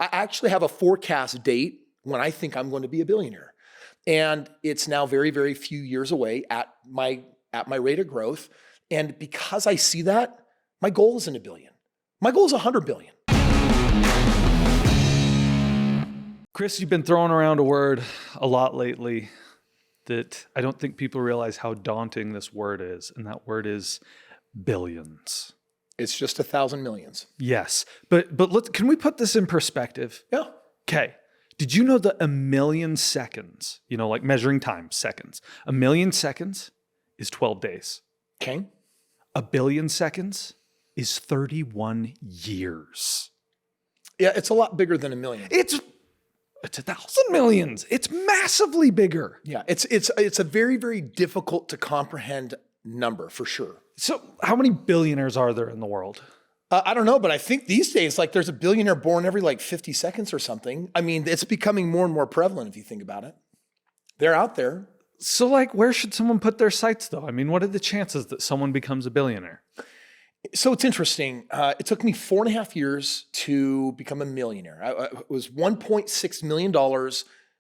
I actually have a forecast date when I think I'm going to be a billionaire. And it's now very, very few years away at my rate of growth. And because I see that, my goal isn't $1 billion. My goal is $100 billion. Kris, you've been throwing around a word a lot lately that I don't think people realize how daunting this word is. And that word is billions. It's just 1,000 millions. Yes. But can we put this in perspective? Yeah. Okay. Did you know that 1 million seconds, like measuring time, seconds, 1 million seconds is 12 days. Okay. 1 billion seconds is 31 years. Yeah, it's a lot bigger than 1 million. It's 1,000 millions. It's massively bigger. Yeah, it's a very, very difficult to comprehend number for sure. So how many billionaires are there in the world? I don't know, but I think these days, there's a billionaire born every 50 seconds or something. I mean, it's becoming more and more prevalent if you think about it. They're out there. So where should someone put their sights though? I mean, what are the chances that someone becomes a billionaire? So it's interesting. It took me 4.5 years to become a millionaire. It was $1.6 million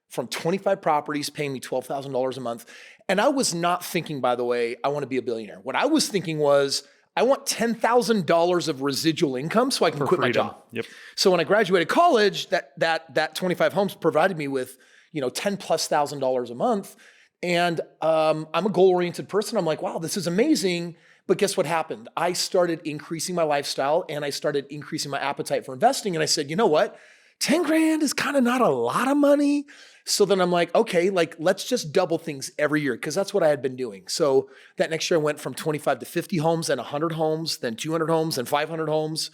from 25 properties paying me $12,000 a month. And I was not thinking, by the way, I want to be a billionaire. What I was thinking was, I want $10,000 of residual income so I can quit my job. Yep. So when I graduated college, that 25 homes provided me with, $10,000+ a month. And I'm a goal-oriented person. I'm like, wow, this is amazing. But guess what happened? I started increasing my lifestyle and I started increasing my appetite for investing. And I said, you know what? 10 grand is kind of not a lot of money. So then I'm like, okay, let's just double things every year because that's what I had been doing. So that next year I went from 25 to 50 homes, then 100 homes, then 200 homes, then 500 homes.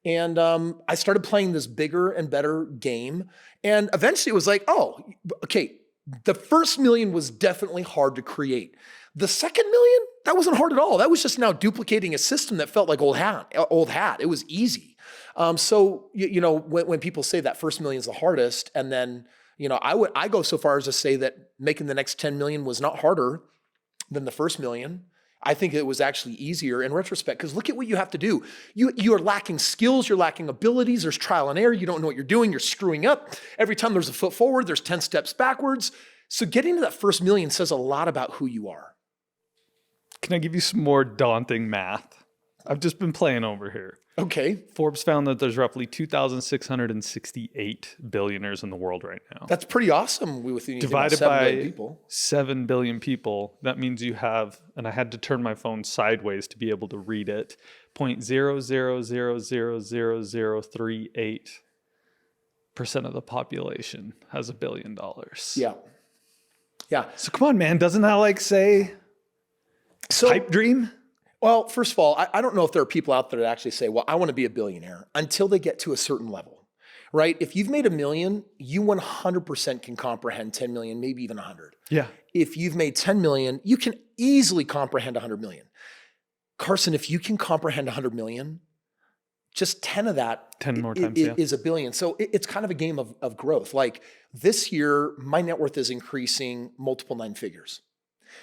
And I started playing this bigger and better game. And eventually it was like, oh, okay, the first million was definitely hard to create. The second million, that wasn't hard at all. That was just now duplicating a system that felt like old hat. It was easy. So when people say that first million is the hardest, and then I go so far as to say that making the next 10 million was not harder than the first million. I think it was actually easier in retrospect because look at what you have to do. You are lacking skills, you're lacking abilities, there's trial and error, you don't know what you're doing, you're screwing up. Every time there's a foot forward, there's 10 steps backwards. So getting to that first million says a lot about who you are. Can I give you some more daunting math? I've just been playing over here. Okay. Forbes found that there's roughly 2,668 billionaires in the world right now. That's pretty awesome. Divided by 7 billion people, that means you have, and I had to turn my phone sideways to be able to read it, 0.00000038% of the population has $1 billion. Yeah. Yeah. So come on, man. Doesn't that say pipe dream? Well, first of all, I don't know if there are people out there that actually say, well, I want to be a billionaire until they get to a certain level, right? If you've made $1 million, you 100% can comprehend 10 million, maybe even 100. Yeah. If you've made 10 million, you can easily comprehend 100 million. Carson, if you can comprehend 100 million, just 10 of that 10 more times, is $1 billion. So it's kind of a game of growth. This year, my net worth is increasing multiple 9 figures.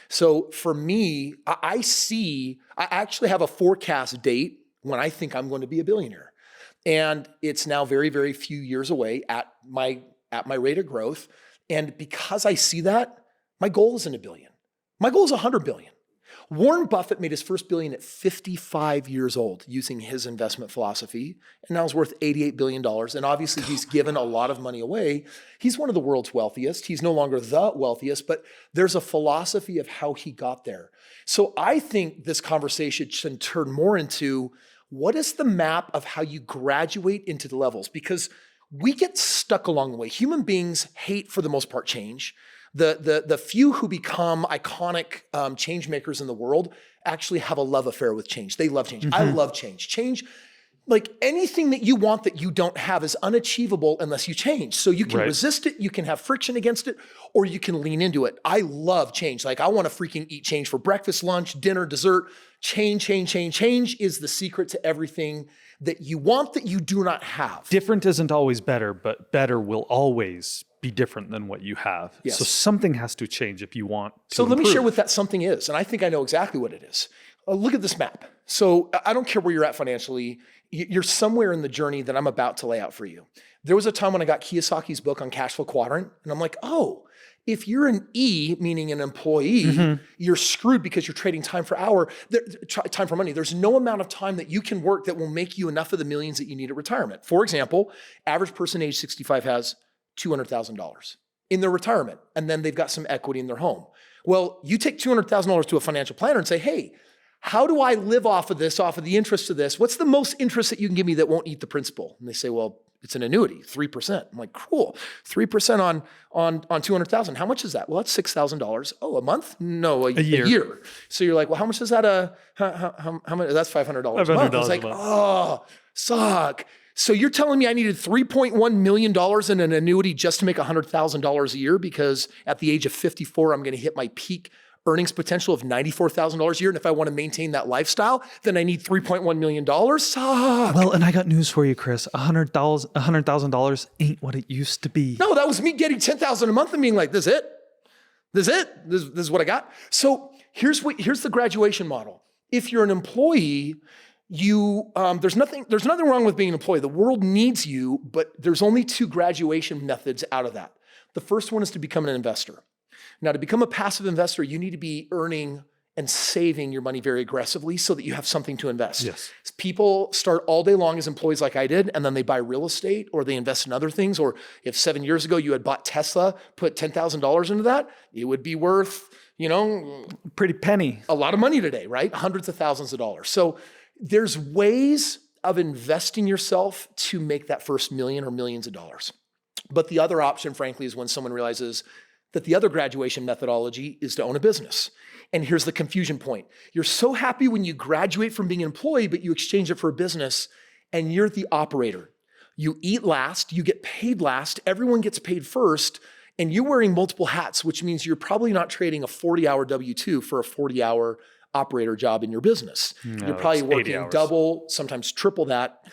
So for me, I actually have a forecast date when I think I'm going to be a billionaire. And it's now very, very few years away at my rate of growth. And because I see that, my goal isn't $1 billion. My goal is $100 billion. Warren Buffett made his first billion at 55 years old using his investment philosophy, and now is worth $88 billion. And obviously he's given a lot of money away. He's one of the world's wealthiest. He's no longer the wealthiest, but there's a philosophy of how he got there. So I think this conversation should turn more into what is the map of how you graduate into the levels? Because we get stuck along the way. Human beings hate, for the most part, change. The few who become iconic change makers in the world actually have a love affair with change. They love change. Mm-hmm. I love change. Change, anything that you want that you don't have is unachievable unless you change. So you can resist it, you can have friction against it, or you can lean into it. I love change. I want to freaking eat change for breakfast, lunch, dinner, dessert. Change is the secret to everything that you want that you do not have. Different isn't always better, but better will always be different than what you have. Yes. So something has to change if you want to So let improve. me share what that something is. And I think I know exactly what it is. Look at this map. So I don't care where you're at financially. You're somewhere in the journey that I'm about to lay out for you. There was a time when I got Kiyosaki's book on cash flow quadrant, and I'm like, oh, if you're an E, meaning an employee, you're screwed because you're trading time for time for money. There's no amount of time that you can work that will make you enough of the millions that you need at retirement. For example, average person age 65 has $200,000 in their retirement, and then they've got some equity in their home. Well, you take $200,000 to a financial planner and say, hey, how do I live off of this, off of the interest of this? What's the most interest that you can give me that won't eat the principal? And they say, well, it's an annuity, 3%. I'm like, cool, 3% on 200,000. How much is that? Well, that's $6,000. Oh, a month? No, a year. So you're like, well, how much is that? How much? That's $500 a month. I was like, oh, suck. So you're telling me I needed $3.1 million in an annuity just to make $100,000 a year because at the age of 54, I'm going to hit my peak earnings potential of $94,000 a year. And if I want to maintain that lifestyle, then I need $3.1 million. Suck. Well, and I got news for you, Kris. $100,000 ain't what it used to be. No, that was me getting $10,000 a month and being like, this is it. This is what I got. So here's the graduation model. If you're an employee, there's nothing wrong with being an employee. The world needs you, but there's only two graduation methods out of that. The first one is to become an investor. Now, to become a passive investor, you need to be earning and saving your money very aggressively so that you have something to invest. Yes. People start all day long as employees like I did, and then they buy real estate or they invest in other things. Or if 7 years ago you had bought Tesla, put $10,000 into that, it would be worth, pretty penny. A lot of money today, right? Hundreds of thousands of dollars. So there's ways of investing yourself to make that first million or millions of dollars. But the other option, frankly, is when someone realizes that the other graduation methodology is to own a business. And here's the confusion point. You're so happy when you graduate from being an employee, but you exchange it for a business, and you're the operator. You eat last, you get paid last, everyone gets paid first, and you're wearing multiple hats, which means you're probably not trading a 40-hour W-2 for a 40-hour operator job in your business. No, you're probably working double, sometimes triple that,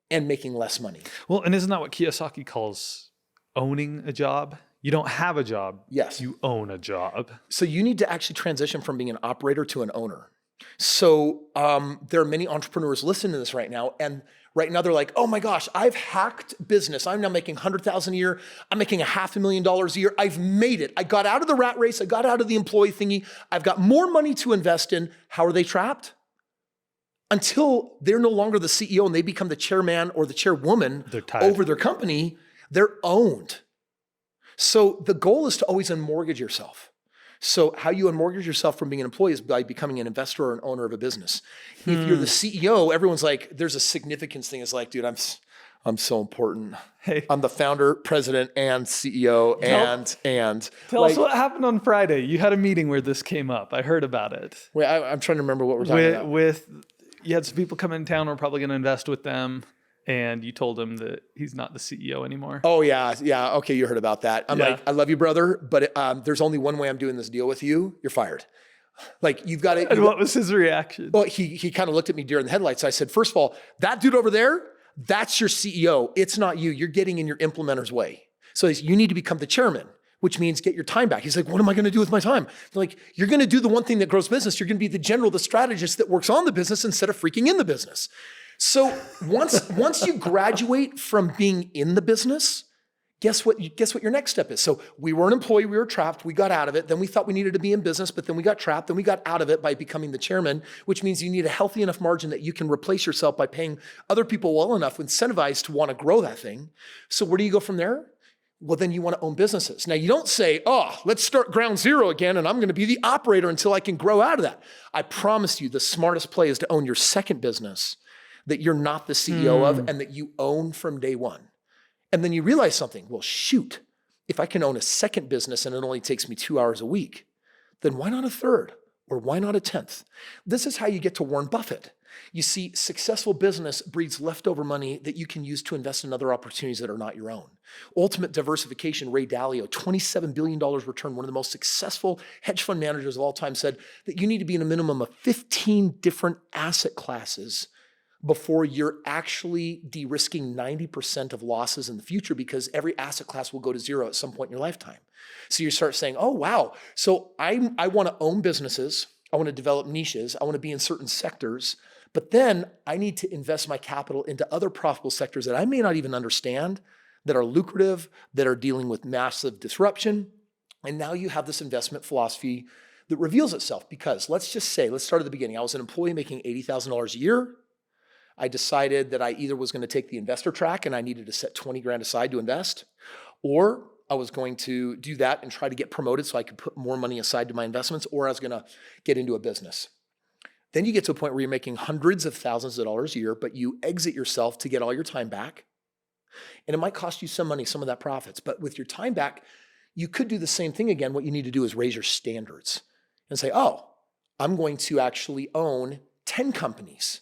and making less money. Well, and isn't that what Kiyosaki calls owning a job? You don't have a job. Yes. You own a job. So you need to actually transition from being an operator to an owner. So there are many entrepreneurs listening to this right now, and right now they're like, oh my gosh, I've hacked business. I'm now making $100,000 a year. I'm making $500,000 a year. I've made it. I got out of the rat race. I got out of the employee thingy. I've got more money to invest in. How are they trapped? Until they're no longer the CEO and they become the chairman or the chairwoman over their company, they're owned. So the goal is to always unmortgage yourself. So how you unmortgage yourself from being an employee is by becoming an investor or an owner of a business. If you're the CEO, everyone's like, there's a significance thing. It's like, dude, I'm so important. Hey, I'm the founder, president, and CEO, and tell us what happened on Friday. You had a meeting where this came up. I heard about it. Wait, I'm trying to remember what we're talking about. You had some people come in town. We're probably going to invest with them. And you told him that he's not the CEO anymore. Oh, yeah. Yeah. Okay. You heard about that. I'm like, I love you, brother, but there's only one way I'm doing this deal with you. You're fired. Like, you've got to. And what was his reaction? Well, he kind of looked at me during the headlights. I said, first of all, that dude over there, that's your CEO. It's not you. You're getting in your implementer's way. So you need to become the chairman, which means get your time back. He's like, what am I going to do with my time? I'm like, you're going to do the one thing that grows business. You're going to be the general, the strategist that works on the business instead of freaking in the business. So once you graduate from being in the business, guess what your next step is? So we were an employee, we were trapped, we got out of it. Then we thought we needed to be in business, but then we got trapped. Then we got out of it by becoming the chairman, which means you need a healthy enough margin that you can replace yourself by paying other people well enough, incentivized to want to grow that thing. So where do you go from there? Well, then you want to own businesses. Now, you don't say, oh, let's start ground zero again, and I'm going to be the operator until I can grow out of that. I promise you, the smartest play is to own your second business that you're not the CEO of and that you own from day one. And then you realize something. Well, shoot, if I can own a second business and it only takes me 2 hours a week, then why not a third? Or why not a 10th? This is how you get to Warren Buffett. You see, successful business breeds leftover money that you can use to invest in other opportunities that are not your own. Ultimate diversification, Ray Dalio, $27 billion return, one of the most successful hedge fund managers of all time, said that you need to be in a minimum of 15 different asset classes before you're actually de-risking 90% of losses in the future, because every asset class will go to zero at some point in your lifetime. So you start saying, oh, wow. So I want to own businesses. I want to develop niches. I want to be in certain sectors. But then I need to invest my capital into other profitable sectors that I may not even understand, that are lucrative, that are dealing with massive disruption. And now you have this investment philosophy that reveals itself because let's start at the beginning. I was an employee making $80,000 a year. I decided that I either was going to take the investor track and I needed to set 20 grand aside to invest, or I was going to do that and try to get promoted so I could put more money aside to my investments, or I was going to get into a business. Then you get to a point where you're making hundreds of thousands of dollars a year, but you exit yourself to get all your time back. And it might cost you some money, some of that profits, but with your time back, you could do the same thing again. What you need to do is raise your standards and say, oh, I'm going to actually own 10 companies.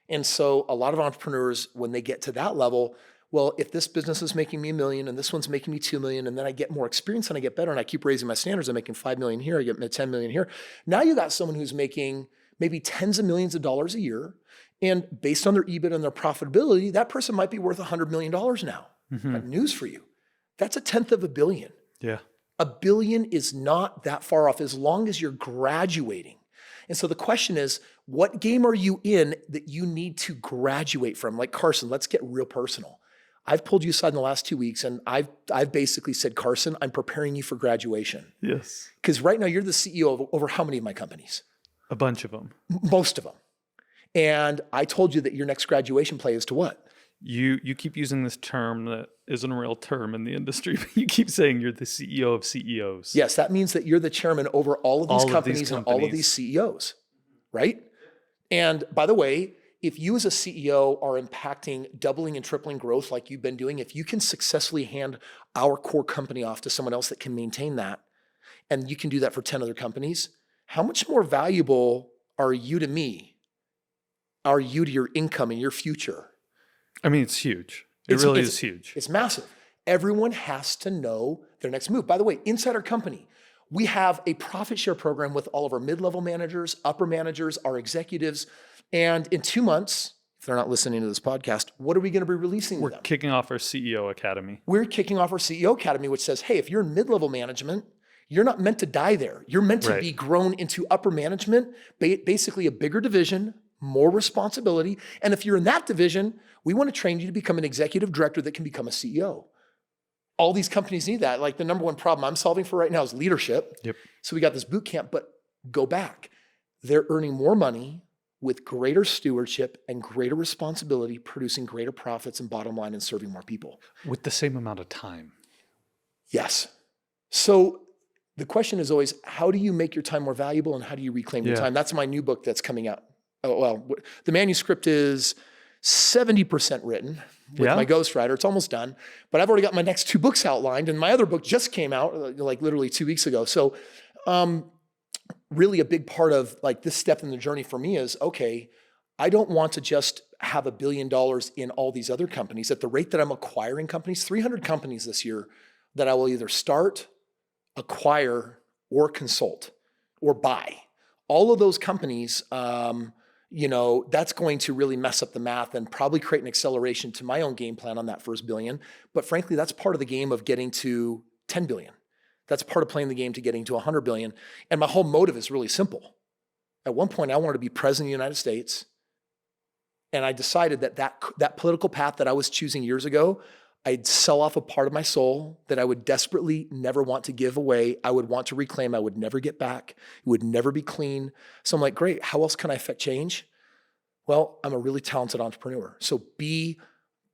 And so a lot of entrepreneurs, when they get to that level, well, if this business is making me $1 million and this one's making me $2 million, and then I get more experience and I get better and I keep raising my standards, I'm making $5 million here, I get $10 million here. Now you got someone who's making maybe tens of millions of dollars a year. And based on their EBIT and their profitability, that person might be worth $100 million now. But news for you, that's 1/10 of $1 billion. Yeah. $1 billion is not that far off as long as you're graduating. And so the question is, what game are you in that you need to graduate from? Like Carson, let's get real personal. I've pulled you aside in the last 2 weeks and I've basically said, Carson, I'm preparing you for graduation. Yes. Because right now you're the CEO of over how many of my companies? A bunch of them. Most of them. And I told you that your next graduation play is to what? You keep using this term that isn't a real term in the industry, but you keep saying you're the CEO of CEOs. Yes, that means that you're the chairman over all of these companies and all of these CEOs, right? And by the way, if you as a CEO are impacting doubling and tripling growth like you've been doing, if you can successfully hand our core company off to someone else that can maintain that, and you can do that for 10 other companies, how much more valuable are you to me? Are you to your income and your future? I mean, it's huge. It really is huge. It's massive. Everyone has to know their next move. By the way, inside our company, we have a profit share program with all of our mid-level managers, upper managers, our executives. And in 2 months, if they're not listening to this podcast, what are we going to be releasing to them? We're kicking off our CEO Academy. We're kicking off our CEO Academy, which says, hey, if you're in mid-level management, you're not meant to die there. You're meant to be grown into upper management, basically a bigger division, more responsibility. And if you're in that division, we want to train you to become an executive director that can become a CEO. All these companies need that. Like the number one problem I'm solving for right now is leadership. Yep. So we got this boot camp, but go back. They're earning more money with greater stewardship and greater responsibility, producing greater profits and bottom line and serving more people. With the same amount of time. Yes. So the question is always, how do you make your time more valuable and how do you reclaim your time? That's my new book that's coming out. Oh, well, the manuscript is 70% written with my ghostwriter. It's almost done, but I've already got my next 2 books outlined and my other book just came out like literally 2 weeks ago. So really a big part of like this step in the journey for me is, okay, I don't want to just have $1 billion in all these other companies. At the rate that I'm acquiring companies, 300 companies this year that I will either start, acquire, or consult, or buy. All of those companies, that's going to really mess up the math and probably create an acceleration to my own game plan on that first billion. But frankly, that's part of the game of getting to 10 billion. That's part of playing the game to getting to 100 billion. And my whole motive is really simple. At one point, I wanted to be president of the United States. And I decided that political path that I was choosing years ago, I'd sell off a part of my soul that I would desperately never want to give away. I would want to reclaim. I would never get back. It would never be clean. So I'm like, great, how else can I affect change? Well, I'm a really talented entrepreneur. So be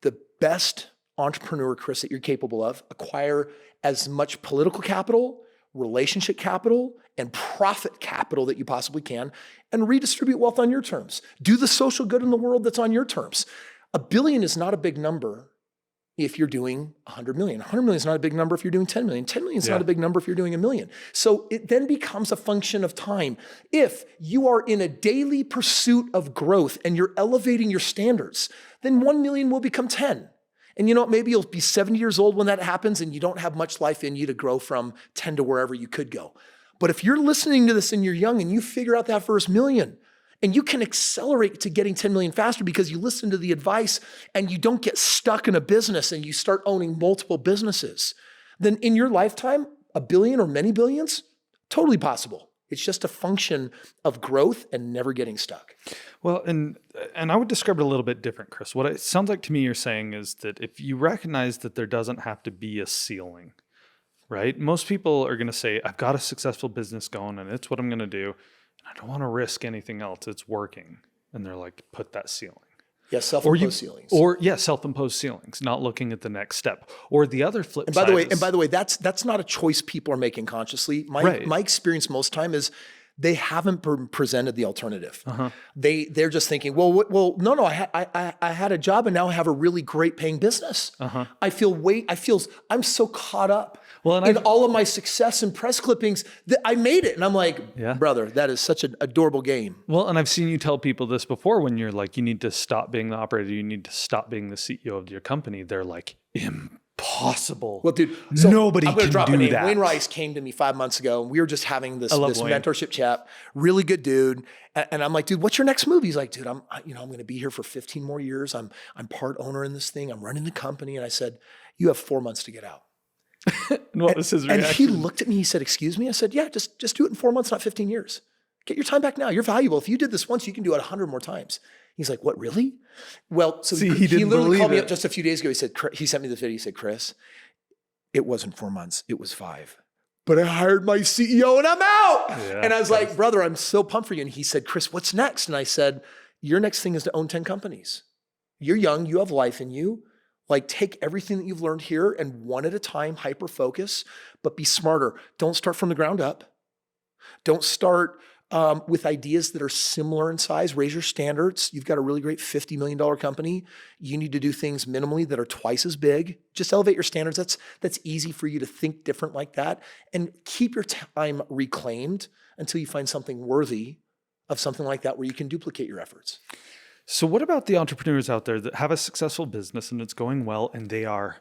the best entrepreneur, Kris, that you're capable of. Acquire as much political capital, relationship capital, and profit capital that you possibly can, and redistribute wealth on your terms. Do the social good in the world that's on your terms. $1 billion is not a big number if you're doing 100 million. 100 million is not a big number if you're doing 10 million. 10 million is not a big number if you're doing 1 million. So it then becomes a function of time. If you are in a daily pursuit of growth and you're elevating your standards, then 1 million will become 10. And you know what, maybe you'll be 70 years old when that happens and you don't have much life in you to grow from 10 to wherever you could go. But if you're listening to this and you're young and you figure out that first million, and you can accelerate to getting 10 million faster because you listen to the advice and you don't get stuck in a business and you start owning multiple businesses, then in your lifetime, 1 billion or many billions, totally possible. It's just a function of growth and never getting stuck. Well, and I would describe it a little bit different, Kris. What it sounds like to me you're saying is that if you recognize that there doesn't have to be a ceiling, right? Most people are going to say, I've got a successful business going and it's what I'm going to do. And I don't want to risk anything else. It's working. And they're like, put that ceiling. Yeah, self-imposed ceilings. Self-imposed ceilings, not looking at the next step. Or the other flip And side. by the way, that's not a choice people are making consciously. My experience most time is they haven't presented the alternative. They're just thinking, no, I had a job and now I have a really great paying business. I'm so caught up in all of my success and press clippings that I made it. And I'm like, brother, that is such an adorable game. Well, and I've seen you tell people this before when you're like, you need to stop being the operator. You need to stop being the CEO of your company. They're like, impossible. Well, dude, so nobody I'm gonna can drop do a name. that. Wayne Rice came to me 5 months ago and we were just having this Wayne. mentorship chat. Really good dude. And I'm like, dude, what's your next move? He's like, dude, I'm going to be here for 15 more years. I'm part owner in this thing. I'm running the company. And I said, you have 4 months to get out. And what was his reaction? And he looked at me, he said, excuse me? I said, yeah, just do it in 4 months, not 15 years. Get your time back now. You're valuable. If you did this once, you can do it 100 more times. He's like, what, really? Well, so he literally called me up just a few days ago. He sent me this video. He said, Kris, it wasn't 4 months, it was 5. But I hired my CEO and I'm out. Yeah, and I was like, brother, I'm so pumped for you. And he said, Kris, what's next? And I said, your next thing is to own 10 companies. You're young, you have life in you. Like take everything that you've learned here and one at a time, hyper focus, but be smarter. Don't start from the ground up. Don't start with ideas that are similar in size. Raise your standards. You've got a really great $50 million company. You need to do things minimally that are twice as big. Just elevate your standards. That's easy for you to think different like that. And keep your time reclaimed until you find something worthy of something like that where you can duplicate your efforts. So what about the entrepreneurs out there that have a successful business and it's going well and they are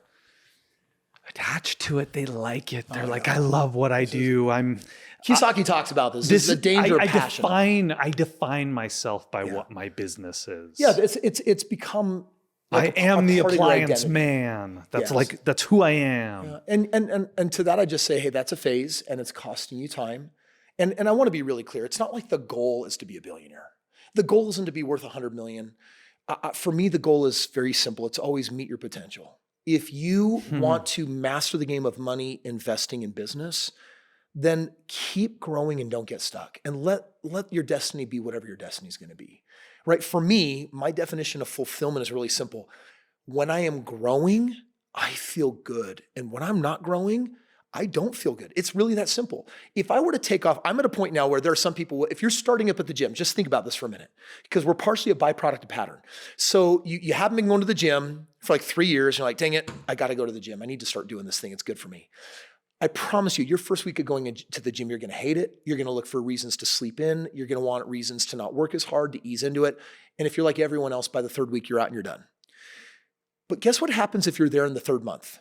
attached to it? They like it. They're like, I love what I do. Kiyosaki talks about this. This is the danger of passion. I define myself by what my business is. Yeah, it's become. Like I am the appliance man. That's who I am. Yeah. And to that, I just say, hey, that's a phase, and it's costing you time. And I want to be really clear. It's not like the goal is to be a billionaire. The goal isn't to be worth 100 million. For me, the goal is very simple. It's always meet your potential. If you want to master the game of money, investing in business, then keep growing and don't get stuck. And let your destiny be whatever your destiny is going to be. Right? For me, my definition of fulfillment is really simple. When I am growing, I feel good. And when I'm not growing, I don't feel good. It's really that simple. If I were to take off, I'm at a point now where there are some people, if you're starting up at the gym, just think about this for a minute, because we're partially a byproduct of pattern. So you haven't been going to the gym for like 3 years. You're like, dang it, I got to go to the gym. I need to start doing this thing. It's good for me. I promise you, your first week of going to the gym, you're going to hate it. You're going to look for reasons to sleep in. You're going to want reasons to not work as hard, to ease into it. And if you're like everyone else, by the third week, you're out and you're done. But guess what happens if you're there in the third month?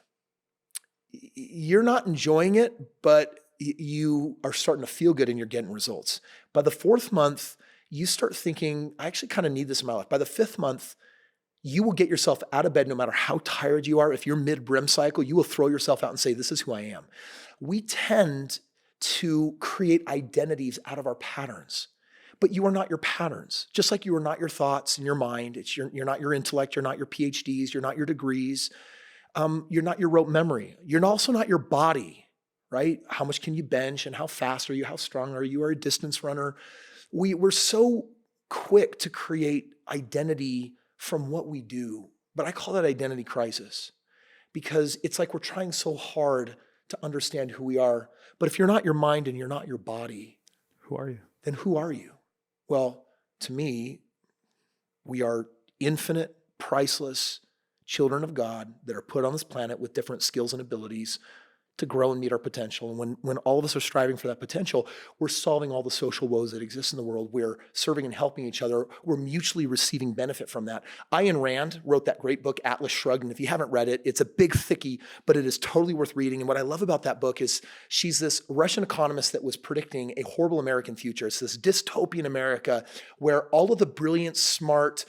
You're not enjoying it, but you are starting to feel good and you're getting results. By the fourth month, you start thinking, I actually kind of need this in my life. By the fifth month, you will get yourself out of bed no matter how tired you are. If you're mid-brim cycle, you will throw yourself out and say, this is who I am. We tend to create identities out of our patterns, but you are not your patterns. Just like you are not your thoughts and your mind. You're not your intellect. You're not your PhDs. You're not your degrees. You're not your rote memory. You're also not your body, right? How much can you bench and how fast are you? How strong are you? Are a distance runner? We're so quick to create identity from what we do, but I call that identity crisis because it's like we're trying so hard to understand who we are. But if you're not your mind and you're not your body, who are you? Then who are you? Well, to me, we are infinite, priceless children of God that are put on this planet with different skills and abilities to grow and meet our potential. And when all of us are striving for that potential, we're solving all the social woes that exist in the world. We're serving and helping each other. We're mutually receiving benefit from that. Ayn Rand wrote that great book, Atlas Shrugged. And if you haven't read it, it's a big thickie, but it is totally worth reading. And what I love about that book is she's this Russian economist that was predicting a horrible American future. It's this dystopian America where all of the brilliant, smart,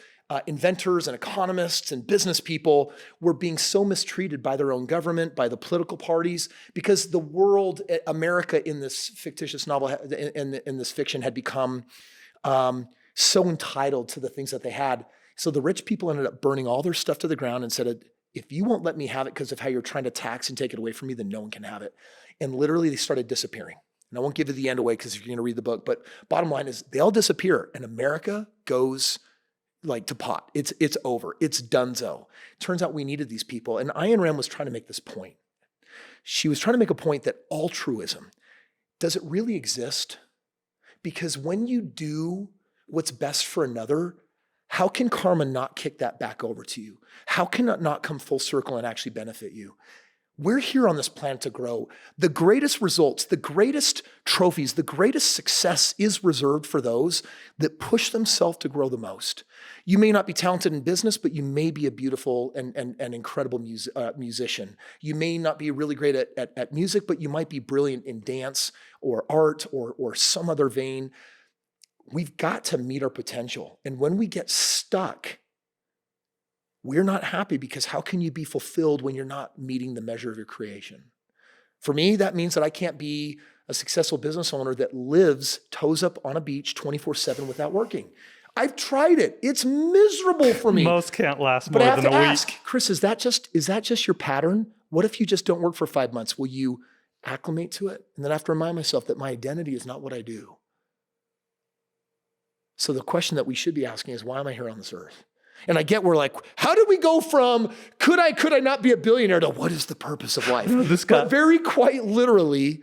inventors and economists and business people were being so mistreated by their own government, by the political parties, because the world, America in this fictitious novel, in this fiction had become so entitled to the things that they had. So the rich people ended up burning all their stuff to the ground and said, if you won't let me have it because of how you're trying to tax and take it away from me, then no one can have it. And literally they started disappearing. And I won't give you the end away because if you're going to read the book, but bottom line is they all disappear and America goes like to pot. It's over. It's donezo. Turns out we needed these people. And Ayn Rand was trying to make this point. She was trying to make a point that altruism, does it really exist? Because when you do what's best for another, how can karma not kick that back over to you? How can it not come full circle and actually benefit you? We're here on this planet to grow. The greatest results, the greatest trophies, the greatest success is reserved for those that push themselves to grow the most. You may not be talented in business, but you may be a beautiful and incredible musician. You may not be really great at music, but you might be brilliant in dance or art or some other vein. We've got to meet our potential. And when we get stuck, we're not happy because how can you be fulfilled when you're not meeting the measure of your creation? For me, that means that I can't be a successful business owner that lives toes up on a beach 24/7 without working. I've tried it. It's miserable for me. Most can't last But more I have than to a ask, week. Kris, is that just your pattern? What if you just don't work for 5 months? Will you acclimate to it? And then I have to remind myself that my identity is not what I do. So the question that we should be asking is, why am I here on this earth? And I get we're like, how did we go from could I not be a billionaire to what is the purpose of life? But very quite literally,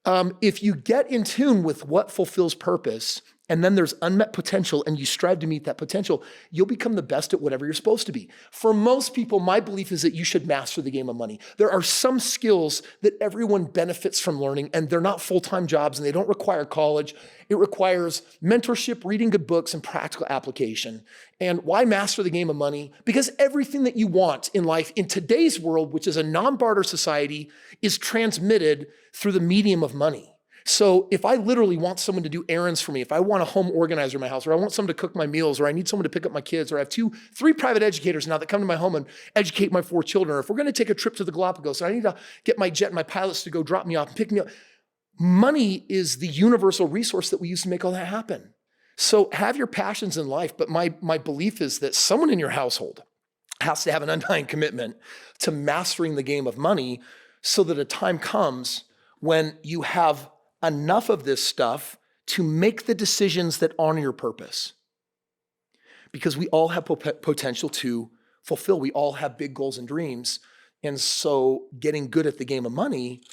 if you get in tune with what fulfills purpose, and then there's unmet potential and you strive to meet that potential, you'll become the best at whatever you're supposed to be. For most people, my belief is that you should master the game of money. There are some skills that everyone benefits from learning, and they're not full-time jobs and they don't require college. It requires mentorship, reading good books, and practical application. And why master the game of money? Because everything that you want in life in today's world, which is a non-barter society, is transmitted through the medium of money. So if I literally want someone to do errands for me, if I want a home organizer in my house, or I want someone to cook my meals, or I need someone to pick up my kids, or I have 3 private educators now that come to my home and educate my 4 children, or if we're going to take a trip to the Galapagos, and I need to get my jet and my pilots to go drop me off and pick me up, money is the universal resource that we use to make all that happen. So have your passions in life, but my belief is that someone in your household has to have an undying commitment to mastering the game of money so that a time comes when you have enough of this stuff to make the decisions that honor your purpose. Because we all have potential to fulfill. We all have big goals and dreams. And so getting good at the game of money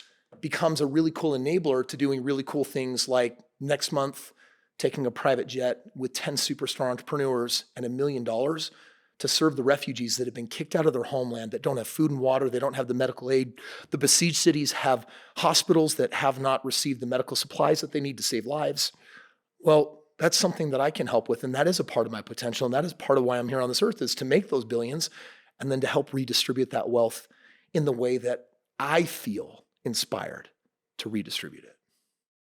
becomes a really cool enabler to doing really cool things like next month, taking a private jet with 10 superstar entrepreneurs and $1 million to serve the refugees that have been kicked out of their homeland, that don't have food and water, they don't have the medical aid. The besieged cities have hospitals that have not received the medical supplies that they need to save lives. Well, that's something that I can help with, and that is a part of my potential, and that is part of why I'm here on this earth, is to make those billions and then to help redistribute that wealth in the way that I feel inspired to redistribute it.